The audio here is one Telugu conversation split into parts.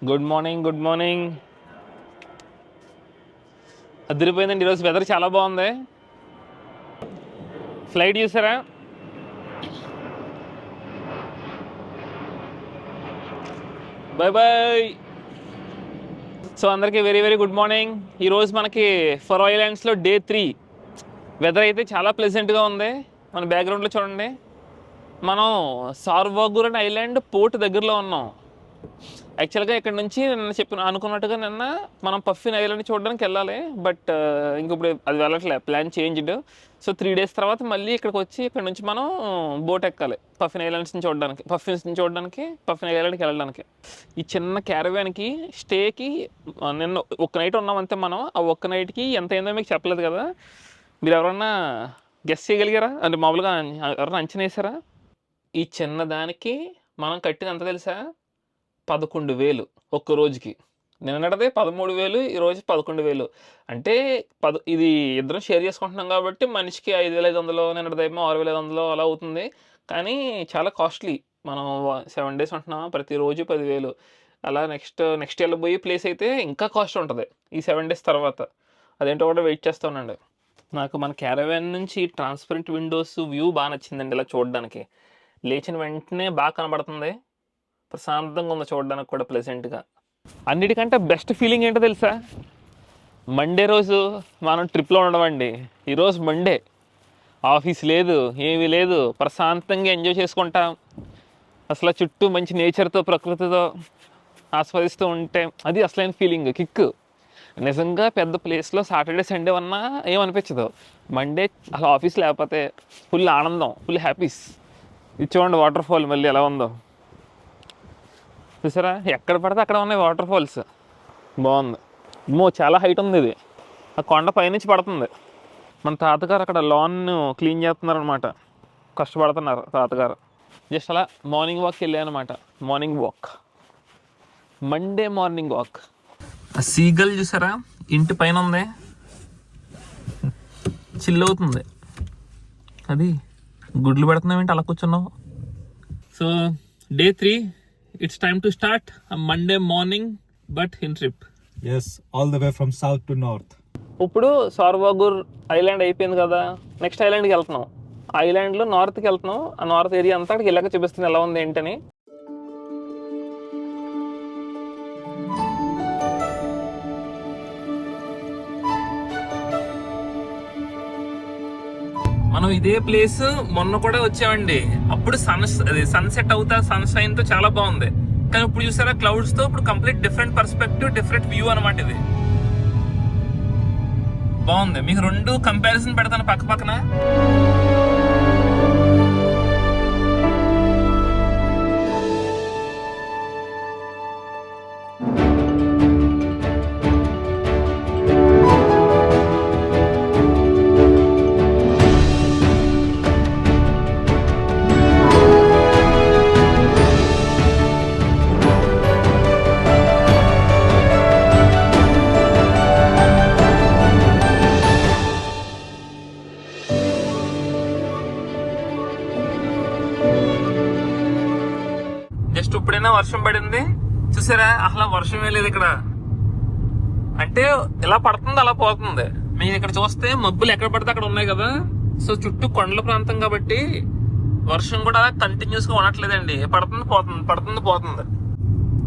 Good morning, good morning. అదిరిపోయిందండి. ఈరోజు వెదర్ చాలా బాగుంది. ఫ్లైట్ చూసారా? Bye bye. సో అందరికీ వెరీ వెరీ గుడ్ మార్నింగ్. ఈరోజు మనకి ఫరో ఐలాండ్స్లో డే 3. వెదర్ అయితే చాలా ప్లెజెంట్గా ఉంది. మన బ్యాక్గ్రౌండ్లో చూడండి. మనం సార్వాగూరన్ ఐలాండ్ పోర్ట్ దగ్గరలో ఉన్నాం. యాక్చువల్గా ఇక్కడ నుంచి నిన్న అనుకున్నట్టుగా నిన్న మనం పఫిన్ ఐలాండ్ చూడడానికి వెళ్ళాలి. బట్ ఇప్పుడు అది వెళ్ళట్లే, ప్లాన్ చేంజ్డ్. సో 3 days తర్వాత మళ్ళీ ఇక్కడికి వచ్చి ఇక్కడ నుంచి మనం బోట్ ఎక్కాలి పఫిన్ ఐలాండ్స్ని చూడడానికి, పఫిన్ ఐలాండ్కి వెళ్ళడానికి. ఈ చిన్న క్యారవాన్కి స్టేకి నిన్న ఒక్క నైట్ ఉన్నాం అంతే. మనం ఆ ఒక్క నైట్కి ఎంత అయిందో మీకు చెప్పలేదు కదా. మీరు ఎవరన్నా గెస్ చేయగలిగారా? అంటే మామూలుగా ఎవరన్నా అంచనా వేసారా? ఈ చిన్నదానికి మనం కట్టింది ఎంత తెలుసా? 11,000 ఒక్క రోజుకి. నిన్నటిదే 13,000, ఈరోజు 11,000. అంటే ఇది ఇద్దరం షేర్ చేసుకుంటున్నాం కాబట్టి మనిషికి 5,500, నిన్నటిదేమో 6,500 అలా అవుతుంది. కానీ చాలా కాస్ట్లీ. మనం 7 days ఉంటున్నాం, ప్రతిరోజు 10,000. అలా నెక్స్ట్ వెళ్ళబోయే ప్లేస్ అయితే ఇంకా కాస్ట్ ఉంటుంది ఈ 7 days తర్వాత. అదేంటో కూడా వెయిట్ చేస్తూ ఉండండి. నాకు మన క్యారవాన్ నుంచి ట్రాన్స్పరెంట్ విండోస్ వ్యూ బాగా నచ్చిందండి. ఇలా చూడడానికి లేచిన వెంటనే బాగా కనబడుతుంది, ప్రశాంతంగా ఉంది చూడడానికి కూడా ప్లెజెంట్గా. అన్నిటికంటే బెస్ట్ ఫీలింగ్ ఏంటో తెలుసా? మండే రోజు మనం ట్రిప్లో ఉండమండి. ఈరోజు మండే, ఆఫీస్ లేదు, ఏమీ లేదు, ప్రశాంతంగా ఎంజాయ్ చేసుకుంటాం. అసలు చుట్టూ మంచి నేచర్తో, ప్రకృతితో ఆస్వాదిస్తూ ఉంటే అది అసలైన ఫీలింగ్, కిక్. నిజంగా పెద్ద ప్లేస్లో సాటర్డే సండే ఉన్నా ఏమనిపించదు. మండే అసలు ఆఫీస్ లేకపోతే ఫుల్ ఆనందం, ఫుల్ హ్యాపీస్. ఇది చూడండి వాటర్ ఫాల్ మళ్ళీ ఎలా ఉందో చూసారా? ఎక్కడ పడితే అక్కడ ఉన్నాయి వాటర్ ఫాల్స్. బాగుంది. చాలా హైట్ ఉంది ఇది. ఆ కొండ పైనుంచి పడుతుంది. మన తాతగారు అక్కడ లాన్ క్లీన్ చేస్తున్నారు అనమాట. కష్టపడుతున్నారు తాతగారు. జస్ట్ అలా మార్నింగ్ వాక్కి వెళ్ళాయి అనమాట. Morning walk, Monday morning walk. ఆ సీగల్ చూసారా? ఇంటి పైన ఉంది, చిల్ అవుతుంది. అది గుడ్లు పెడుతున్నావేంటి అలా కూర్చున్నావు? So day 3, it's time to start a Monday morning but in trip. Yes, all the way from south to north. ఇప్పుడు సార్వాగూర్ ఐలాండ్ అయిపోయింది కదా, నెక్స్ట్ ఐలాండ్కి వెళ్తున్నాం. ఆ ఐలాండ్లో నార్త్కి వెళ్తున్నాం. ఆ నార్త్ ఏరియా అంతా అక్కడికి వెళ్ళాక చూపిస్తుంది ఎలా ఉంది ఏంటని. మనం ఇదే ప్లేస్ మొన్న కూడా వచ్చామండి. అప్పుడు సన్సెట్ అవుతా సన్షైన్ తో చాలా బాగుంది. కానీ ఇప్పుడు చూసారా క్లౌడ్స్ తో, ఇప్పుడు complete different perspective, different view అనమాట. ఇది బాగుంది. మీకు 2 కంపారిజన్ పెడతాను పక్క పక్కన. జస్ట్ ఇప్పుడైనా వర్షం పడింది చూసారా? అసలు వర్షమే లేదు ఇక్కడ. అంటే ఇలా పడుతుంది అలా పోతుంది. మీరు ఇక్కడ చూస్తే మబ్బులు ఎక్కడ పడితే అక్కడ ఉన్నాయి కదా. సో చుట్టూ కొండల ప్రాంతం కాబట్టి వర్షం కూడా కంటిన్యూస్ గా ఉండట్లేదండి. పడుతుంది పోతుంది, పడుతుంది పోతుంది.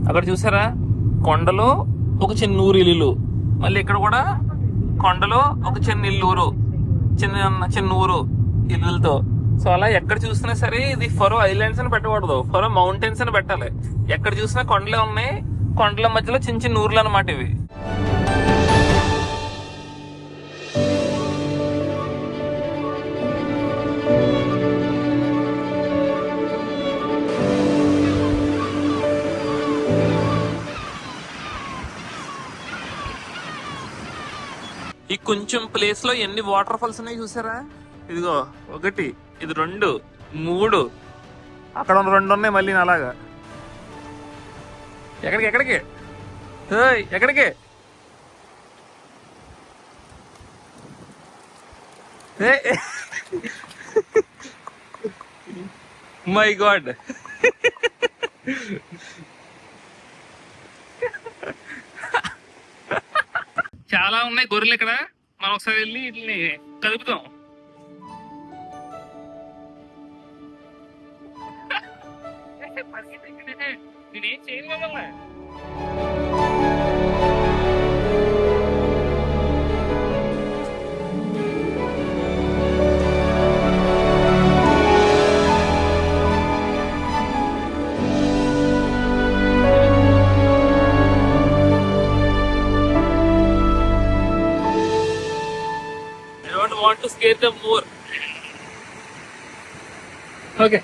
అక్కడ చూసారా కొండలో ఒక చిన్న ఊరు ఇల్లు, మళ్ళీ ఇక్కడ కూడా కొండలో ఒక చిన్న ఇల్లు, చిన్న ఊరు ఇల్లులతో. సో అలా ఎక్కడ చూసినా సరే ఇది ఫరో ఐలాండ్స్ అని పెట్టకూడదు, ఫరో మౌంటైన్స్ అని పెట్టాలి. ఎక్కడ చూసినా కొండలే ఉన్నాయి, కొండల మధ్యలో చిన్న చిన్న ఊర్లు అనమాట ఇవి. ఈ కొంచెం ప్లేస్ లో ఎన్ని వాటర్ ఫాల్స్ ఉన్నాయి చూసారా? ఇదిగో 1, ఇది 2, 3, అక్కడ 2 ఉన్నాయి మళ్ళీ అలాగా. ఎక్కడికి ఎక్కడికి మై గాడ్. చాలా ఉన్నాయి గొర్రెలు ఇక్కడ. మనం ఒకసారి వెళ్ళి వీటిని కదుపుతాం. నేనేం చేయను మమ్మల్ని. I don't want to scare them more. Okay.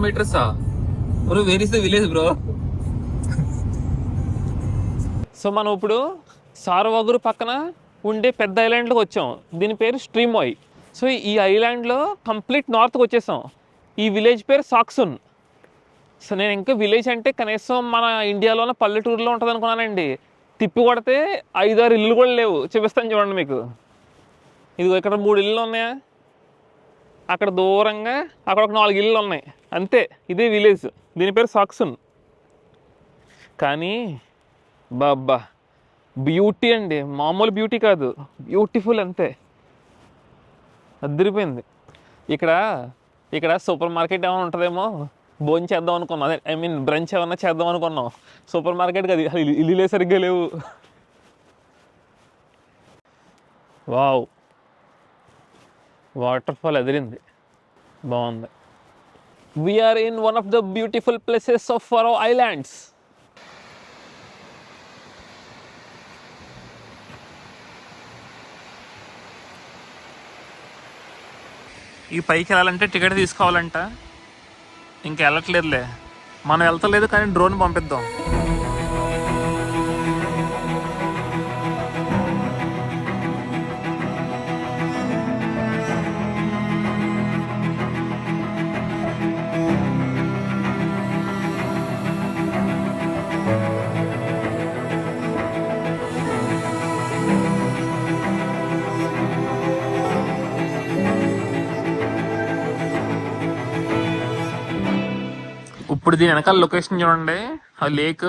meters. Bro, where is the village, bro? So మనం ఇప్పుడు సారవాగురు పక్కన ఉండే పెద్ద ఐలాండ్లోకి వచ్చాం. దీని పేరు స్ట్రీమాయ్. సో ఈ ఐలాండ్లో కంప్లీట్ నార్త్కి వచ్చేసాం. ఈ విలేజ్ పేరు సాక్సున్. సో నేను ఇంకా విలేజ్ అంటే కనీసం మన ఇండియాలోనే పల్లెటూరులో ఉంటుంది అనుకున్నానండి. తిప్పి కొడితే 5-6 ఇల్లు కూడా లేవు. చూపిస్తాను చూడండి మీకు. ఇదిగో ఇక్కడ 3 ఇల్లు ఉన్నాయా, అక్కడ దూరంగా అక్కడ ఒక 4 ఇల్లు ఉన్నాయి అంతే. ఇదే విలేజ్. దీని పేరు సాక్సున్. కానీ బాబ్బా బ్యూటీ అండి, మామూలు బ్యూటీ కాదు, బ్యూటిఫుల్ అంతే. అదిరిపోయింది. ఇక్కడ సూపర్ మార్కెట్ ఏమైనా ఉంటుందేమో, భోజనం చేద్దాం అనుకున్నాం. అదే ఐ మీన్ బ్రంచ్ ఏమన్నా చేద్దాం అనుకున్నాం. సూపర్ మార్కెట్ కాదు, ఇల్లులే సరిగ్గా లేవు. వావ్, వాటర్ ఫాల్ ఎదిరింది, బాగుంది. We're in one of the beautiful places of Faroe Islands. ఈ పైకి వెళ్ళాలంటే టికెట్ తీసుకోవాలంట. ఇంకా వెళ్ళట్లేదులే, మనం వెళ్తలేదు కానీ డ్రోన్ పంపిద్దాం. ఇప్పుడు దీని వెనకాల లొకేషన్ చూడండి, ఆ లేక్.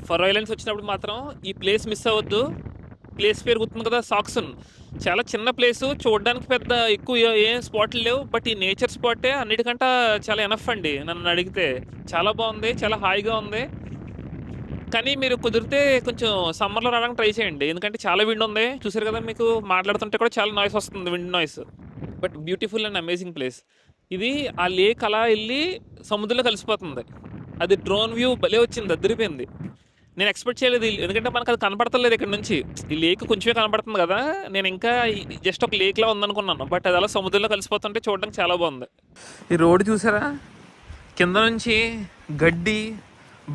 ఫర్ ఐలాండ్స్ వచ్చినప్పుడు మాత్రం ఈ ప్లేస్ మిస్ అవ్వద్దు. ప్లేస్ పేరు గుర్తుంది కదా, సాక్సన్. చాలా చిన్న ప్లేసు, చూడడానికి పెద్ద ఎక్కువ ఏం స్పాట్లు లేవు, బట్ ఈ నేచర్ స్పాటే అన్నిటికంటే చాలా ఎనఫ్ అండి నన్ను అడిగితే. చాలా బాగుంది, చాలా హాయిగా ఉంది. కానీ మీరు కుదిరితే కొంచెం సమ్మర్లో రావడానికి ట్రై చేయండి, ఎందుకంటే చాలా విండ్ ఉంది. చూసారు కదా, మీకు మాట్లాడుతుంటే కూడా చాలా నాయిస్ వస్తుంది, wind noise. But beautiful and amazing place ఇది. ఆ లేక్ అలా వెళ్ళి సముద్రంలో కలిసిపోతుంది. అది డ్రోన్ వ్యూ భలే వచ్చింది, అదిరిపోయింది. నేను ఎక్స్పెక్ట్ చేయలేదు, ఎందుకంటే మనకు అది కనపడతలేదు ఇక్కడ నుంచి. ఈ లేక్ కొంచెమే కనపడుతుంది కదా, నేను ఇంకా జస్ట్ ఒక లేక్లా ఉందనుకున్నాను, బట్ అది అలా సముద్రంలో కలిసిపోతుంటే చూడడానికి చాలా బాగుంది. ఈ రోడ్డు చూసారా, కింద నుంచి గడ్డి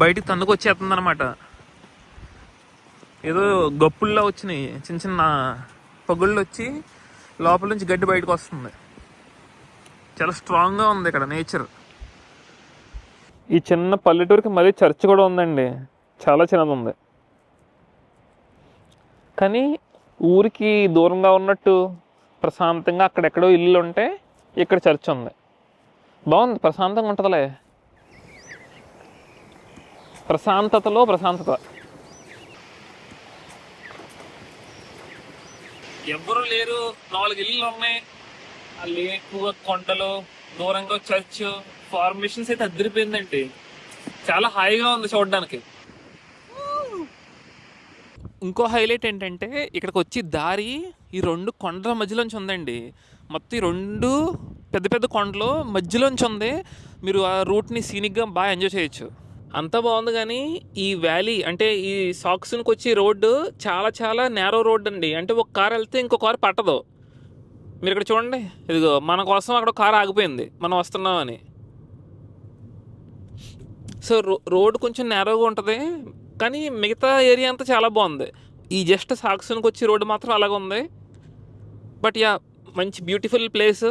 బయటికి తన్నుకు వచ్చేస్తుంది అనమాట. ఏదో గప్పుల్లో వచ్చినాయి, చిన్న చిన్న పగుళ్ళు వచ్చి లోపల నుంచి గడ్డి బయటకు వస్తుంది. చాలా స్ట్రాంగ్గా ఉంది ఇక్కడ నేచర్. ఈ చిన్న పల్లెటూరుకి మళ్ళీ చర్చ్ కూడా ఉందండి, చాలా చిన్నది ఉంది. కానీ ఊరికి దూరంగా ఉన్నట్టు ప్రశాంతంగా అక్కడెక్కడో ఇల్లు ఉంటే ఇక్కడ చర్చ్ ఉంది. బాగుంది, ప్రశాంతంగా ఉంటుందిలే. ప్రశాంతతలో ప్రశాంతత. ఎవ్వరూ లేరు, 4 ఇల్లు ఉన్నాయి. ఆ లేకు, కొండలు, దూరంగా చర్చ్, ఫార్మేషన్స్ అయితే అదిరిపోయిందండి. చాలా హాయిగా ఉంది చూడడానికి. ఇంకో హైలైట్ ఏంటంటే ఇక్కడికి వచ్చి దారి ఈ 2 కొండల మధ్యలోంచి ఉందండి. మొత్తం ఈ 2 పెద్ద పెద్ద కొండలు మధ్యలోంచి ఉంది. మీరు ఆ రూట్ని సీనిక్గా బాగా ఎంజాయ్ చేయొచ్చు. అంతా బాగుంది, కానీ ఈ వ్యాలీ అంటే ఈ సాక్సన్కి వచ్చి రోడ్డు చాలా చాలా నేరో రోడ్ అండి. అంటే ఒక కారు వెళ్తే ఇంకో కారు పట్టదు. మీరు ఇక్కడ చూడండి, ఇదిగో మన కోసం అక్కడ కారు ఆగిపోయింది, మనం వస్తున్నామని. సో రోడ్ కొంచెం నేరోగా ఉంటుంది, కానీ మిగతా ఏరియా అంతా చాలా బాగుంది. ఈ జస్ట్ సాక్సన్కి వచ్చి రోడ్డు మాత్రం అలాగ ఉంది. బట్ యా, మంచి బ్యూటిఫుల్ ప్లేస్.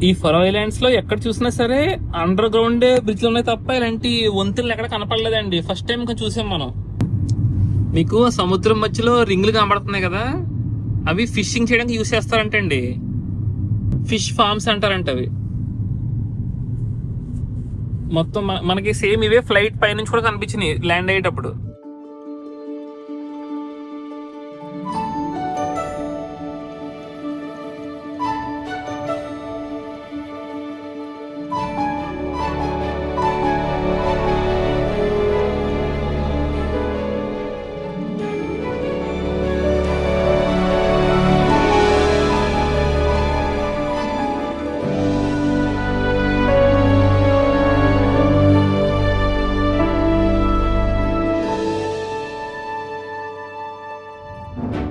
ఈ ఫరో ఐలాండ్స్ లో ఎక్కడ చూసినా సరే అండర్ గ్రౌండ్ బ్రిడ్జ్లు ఉన్నాయి తప్ప ఇలాంటి వంతులు ఎక్కడ కనపడలేదండి. ఫస్ట్ టైం కొంచెం చూసాం మనం. మీకు సముద్రం మధ్యలో రింగులు కనబడుతున్నాయి కదా, అవి ఫిషింగ్ చేయడానికి యూస్ చేస్తారంటండి. ఫిష్ ఫార్మ్స్ అంటారంట అవి. మొత్తం మనకి సేమ్ ఇవే ఫ్లైట్ పైనుంచి కూడా కనిపించినాయి ల్యాండ్ అయ్యేటప్పుడు.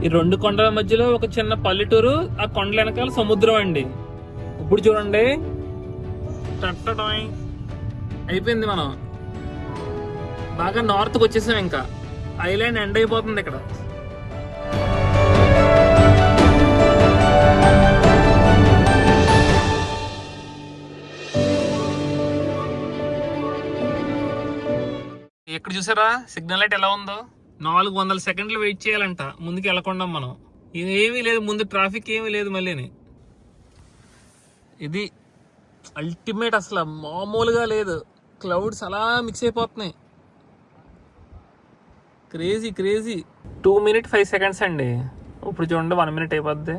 ఈ 2 కొండల మధ్యలో ఒక చిన్న పల్లెటూరు, ఆ కొండల వెనకాల సముద్రం అండి. ఇప్పుడు చూడండి, అయిపోయింది, మనం బాగా నార్త్కి వచ్చేసాం. ఇంకా ఐలాండ్ ఎండ్ అయిపోతుంది ఇక్కడ. ఎక్కడ చూసారా సిగ్నల్ లైట్ ఎలా ఉందో? 400 సెకండ్లు వెయిట్ చేయాలంట ముందుకు వెళ్ళకుండా. మనం ఏమీ లేదు, ముందు ట్రాఫిక్ ఏమీ లేదు మళ్ళీని. ఇది అల్టిమేట్, అసలు మామూలుగా లేదు. క్లౌడ్స్ అలా మిక్స్ అయిపోతున్నాయి. Crazy crazy. 2 minutes 5 seconds అండి. ఇప్పుడు చూడండి 1 minute అయిపోద్ది.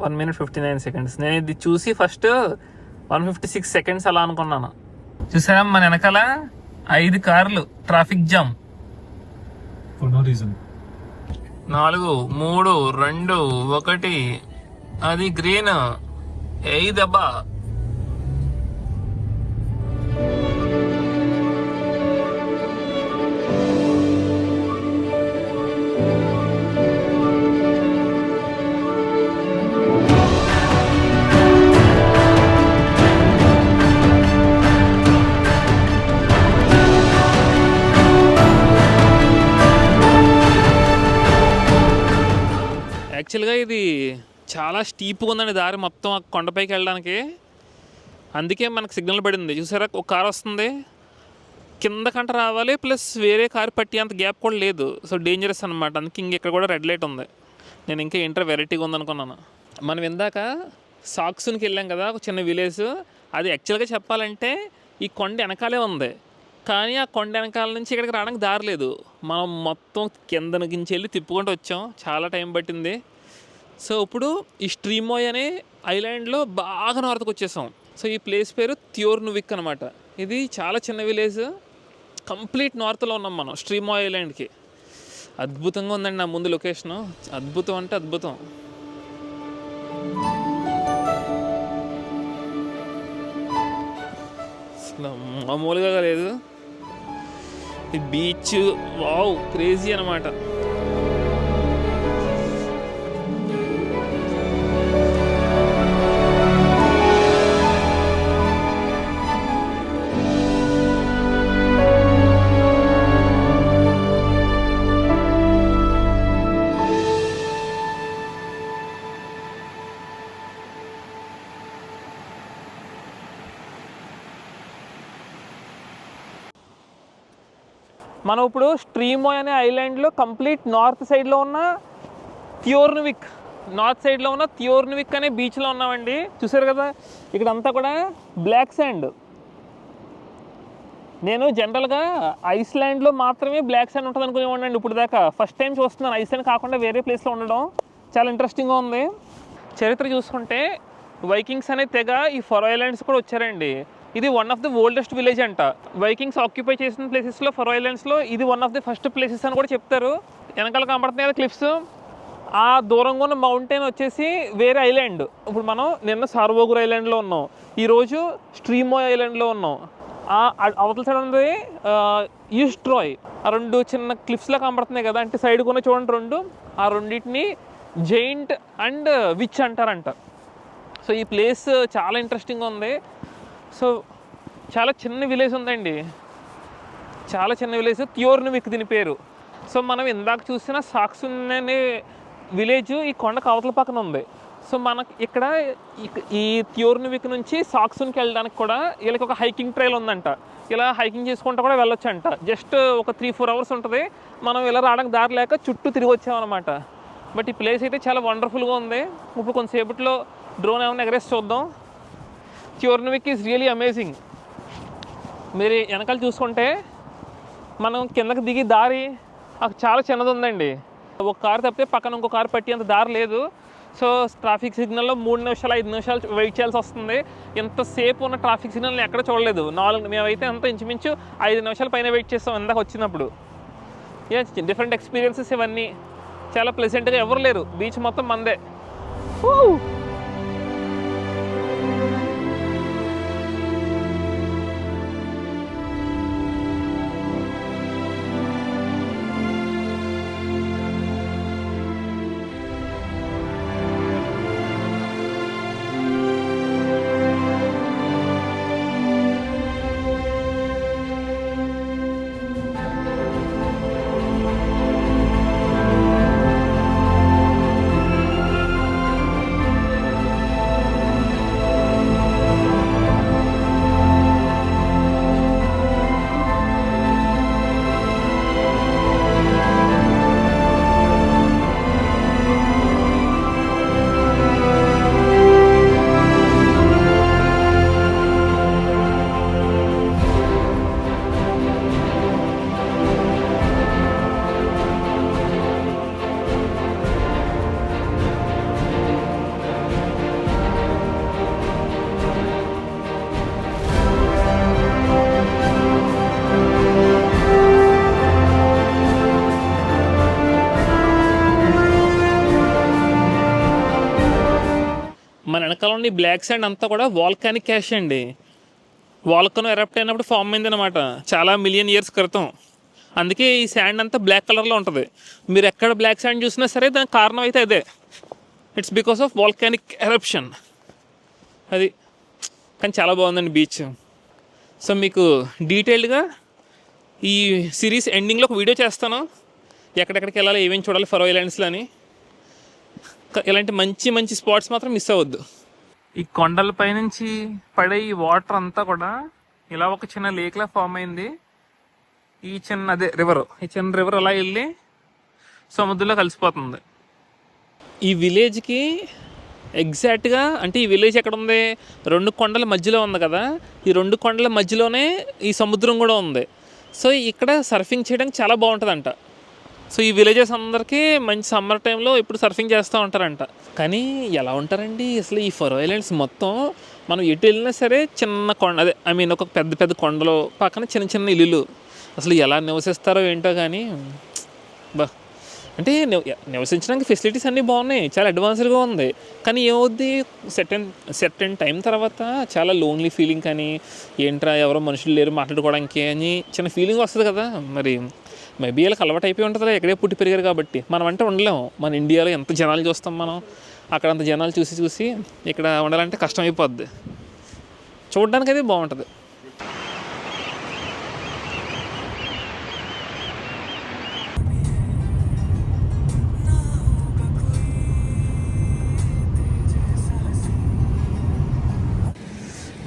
1 minute 59 seconds. నేను ఇది చూసి ఫస్ట్ 156 seconds అలా అనుకున్నాను. చూసారా మన వెనకాల 5 కార్లు traffic jam. For no reason. 4 3 2 1 అది గ్రీన్. దెబ్బా. యాక్చువల్గా ఇది చాలా స్టీప్గా ఉందండి దారి మొత్తం ఆ కొండపైకి వెళ్ళడానికి. అందుకే మనకు సిగ్నల్ పడింది. చూసారా ఒక కార్ వస్తుంది, కింద కంట రావాలి, ప్లస్ వేరే కార్ పట్టి అంత గ్యాప్ కూడా లేదు. సో డేంజరస్ అనమాట. అందుకే ఇక్కడ కూడా రెడ్ లైట్ ఉంది. నేను ఇంకా ఇంటర్ వెరైటీగా ఉందనుకున్నాను. మనం ఇందాక సాక్సున్కి వెళ్ళాం కదా, ఒక చిన్న విలేజ్. అది యాక్చువల్గా చెప్పాలంటే ఈ కొండ వెనకాలే ఉంది, కానీ ఆ కొండ వెనకాల నుంచి ఇక్కడికి రావడానికి దారి లేదు. మనం మొత్తం కింద నుంచి వెళ్ళి తిప్పుకుంటూ వచ్చాం. చాలా టైం పట్టింది. సో ఇప్పుడు ఈ స్ట్రీమోయ్ అనే ఐలాండ్లో బాగా నార్త్కి వచ్చేసాం. సో ఈ ప్లేస్ పేరు థ్యోర్నువిక్ అనమాట. ఇది చాలా చిన్న విలేజ్. కంప్లీట్ నార్త్లో ఉన్నాం మనం స్ట్రీమోయ్ ఐలాండ్కి. అద్భుతంగా ఉందండి నా ముందు లొకేషను. అద్భుతం అంటే అద్భుతం. అసలు మామూలుగా లేదు. ఈ బీచ్ వావ్ క్రేజీ అనమాట. మనం ఇప్పుడు స్ట్రీమోయ్ అనే ఐలాండ్లో కంప్లీట్ నార్త్ సైడ్లో ఉన్న థ్యోర్నువిక్ అనే బీచ్లో ఉన్నామండి. చూసారు కదా ఇక్కడ అంతా కూడా బ్లాక్ శాండ్. నేను జనరల్గా ఐస్లాండ్లో మాత్రమే బ్లాక్ శాండ్ ఉంటుంది అనుకునేవాడిని ఇప్పుడు దాకా. ఫస్ట్ టైం చూస్తున్నాను ఐస్లాండ్ కాకుండా వేరే ప్లేస్లో ఉండడం. చాలా ఇంట్రెస్టింగ్గా ఉంది. చరిత్ర చూసుకుంటే వైకింగ్స్ అనే తెగ ఈ ఫరో ఐలాండ్స్ కూడా వచ్చారండి. ఇది one of the oldest village అంట. వైకింగ్స్ ఆక్యుపై చేసిన ప్లేసెస్లో ఫరో ఐలాండ్స్లో ఇది one of the first places అని కూడా చెప్తారు. వెనకాల కనబడుతున్నాయి కదా క్లిఫ్స్, ఆ దూరంగా ఉన్న మౌంటైన్ వచ్చేసి వేరే ఐలాండ్. ఇప్పుడు మనం నిన్న సార్వోగుర్ ఐలాండ్లో ఉన్నాం, ఈరోజు స్ట్రీమోయ్ ఐలాండ్లో ఉన్నాం. అవతల సైడ్ ఉంది ఈస్ట్ ట్రాయ్. ఆ 2 చిన్న క్లిఫ్స్లా కనబడుతున్నాయి కదా, అంటే సైడ్ కొన్న చూడండి 2. ఆ రెండింటిని జైంట్ అండ్ విచ్ అంటారంట. సో ఈ ప్లేస్ చాలా ఇంట్రెస్టింగ్గా ఉంది. సో చాలా చిన్న విలేజ్ ఉందండి, చాలా చిన్న విలేజ్. థ్యోర్నువిక్ దీని పేరు. సో మనం ఇందాక చూసిన సాక్సున్ అనే విలేజ్ ఈ కొండకు అవతల పక్కన ఉంది. సో మనకి ఇక్కడ ఈ థ్యోర్నువిక్ నుంచి సాక్సున్కి వెళ్ళడానికి కూడా వీళ్ళకి ఒక హైకింగ్ ట్రైల్ ఉందంట. ఇలా హైకింగ్ చేసుకుంటూ కూడా వెళ్ళొచ్చు అంట. జస్ట్ ఒక 3-4 hours ఉంటుంది. మనం ఇలా రావడానికి దారి లేక చుట్టూ తిరిగి వచ్చామన్నమాట. బట్ ఈ ప్లేస్ అయితే చాలా వండర్ఫుల్గా ఉంది. ఇప్పుడు కొంతసేపట్లో డ్రోన్ ఏమైనా ఎగరేసి చూద్దాం. థ్యోర్నువిక్ ఈజ్ రియలీ అమేజింగ్. మీరు వెనకాల చూసుకుంటే మనం కిందకి దిగి దారి చాలా చిన్నది ఉందండి. ఒక కారు తప్పితే పక్కన ఇంకో కారు పట్టి అంత దారి లేదు. సో ట్రాఫిక్ సిగ్నల్లో 3 నిమిషాలు 5 నిమిషాలు వెయిట్ చేయాల్సి వస్తుంది. ఎంతసేపు ఉన్న ట్రాఫిక్ సిగ్నల్ని ఎక్కడ చూడలేదు. మేమైతే అంత ఇంచుమించు 5 నిమిషాల పైన వెయిట్ చేస్తాం ఇందాక వచ్చినప్పుడు. డిఫరెంట్ ఎక్స్పీరియన్సెస్ ఇవన్నీ. చాలా ప్లెజెంట్గా. ఎవరు లేరు, బీచ్ మొత్తం మందే. వెనకాల ఉన్న ఈ బ్లాక్ శాండ్ అంతా కూడా వాల్కానిక్ యాష్ అండి. వాల్కనో ఎరప్ట్ అయినప్పుడు ఫామ్ అయింది అనమాట చాలా మిలియన్ ఇయర్స్ క్రితం. అందుకే ఈ శాండ్ అంతా బ్లాక్ కలర్లో ఉంటుంది. మీరు ఎక్కడ బ్లాక్ శాండ్ చూసినా సరే దానికి కారణం అయితే అదే. It's because of volcanic eruption. అది కానీ చాలా బాగుందండి బీచ్. సో మీకు డీటెయిల్డ్గా ఈ సిరీస్ ఎండింగ్లో ఒక వీడియో చేస్తాను, ఎక్కడెక్కడికి వెళ్ళాలి, ఏమేమి చూడాలి ఫరో ఐలాండ్స్లో అని. ఇలాంటి మంచి మంచి స్పాట్స్ మాత్రం మిస్ అవ్వద్దు. ఈ కొండల పైనుంచి పడే ఈ వాటర్ అంతా కూడా ఇలా ఒక చిన్న లేక్లా ఫామ్ అయింది. ఈ చిన్న ఈ చిన్న రివర్ అలా వెళ్ళి సముద్రంలో కలిసిపోతుంది. ఈ విలేజ్కి ఎగ్జాక్ట్గా అంటే ఈ విలేజ్ ఎక్కడ ఉంది, 2 కొండల మధ్యలో ఉంది కదా, ఈ 2 కొండల మధ్యలోనే ఈ సముద్రం కూడా ఉంది. సో ఇక్కడ సర్ఫింగ్ చేయడానికి చాలా బాగుంటుందంట. సో ఈ విలేజెస్ అందరికీ మంచి సమ్మర్ టైంలో ఇప్పుడు సర్ఫింగ్ చేస్తూ ఉంటారంట. కానీ ఎలా ఉంటారండి అసలు ఈ ఫరో ఐలాండ్స్ మొత్తం, మనం ఎటు వెళ్ళినా సరే చిన్న కొండ ఒక పెద్ద పెద్ద కొండలు పక్కన చిన్న చిన్న ఇల్లులు. అసలు ఎలా నివసిస్తారో ఏంటో కానీ అంటే నివసించడానికి ఫెసిలిటీస్ అన్నీ బాగున్నాయి, చాలా అడ్వాన్స్డ్గా ఉంది. కానీ ఏమవుద్ది సెర్టన్ టైం తర్వాత చాలా లోన్లీ ఫీలింగ్ కానీ, ఏంట్రా ఎవరో మనుషులు లేరు మాట్లాడుకోవడానికి అని చిన్న ఫీలింగ్ వస్తుంది కదా. మరి మేబీ వీళ్ళకి అలవాటు అయిపోయి ఉంటుంది, ఎక్కడే పుట్టి పెరిగారు కాబట్టి. మనం అంటే ఉండలేము. మన ఇండియాలో ఎంత జనాలు చూస్తాం మనం, అక్కడ అంత జనాలు చూసి ఇక్కడ ఉండాలంటే కష్టం అయిపోద్ది. చూడడానికి అయితే బాగుంటుంది.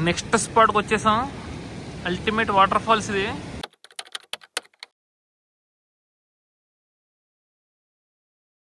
నెక్స్ట్ స్పాట్కి వచ్చేసాం. అల్టిమేట్ వాటర్ ఫాల్స్ ఇది.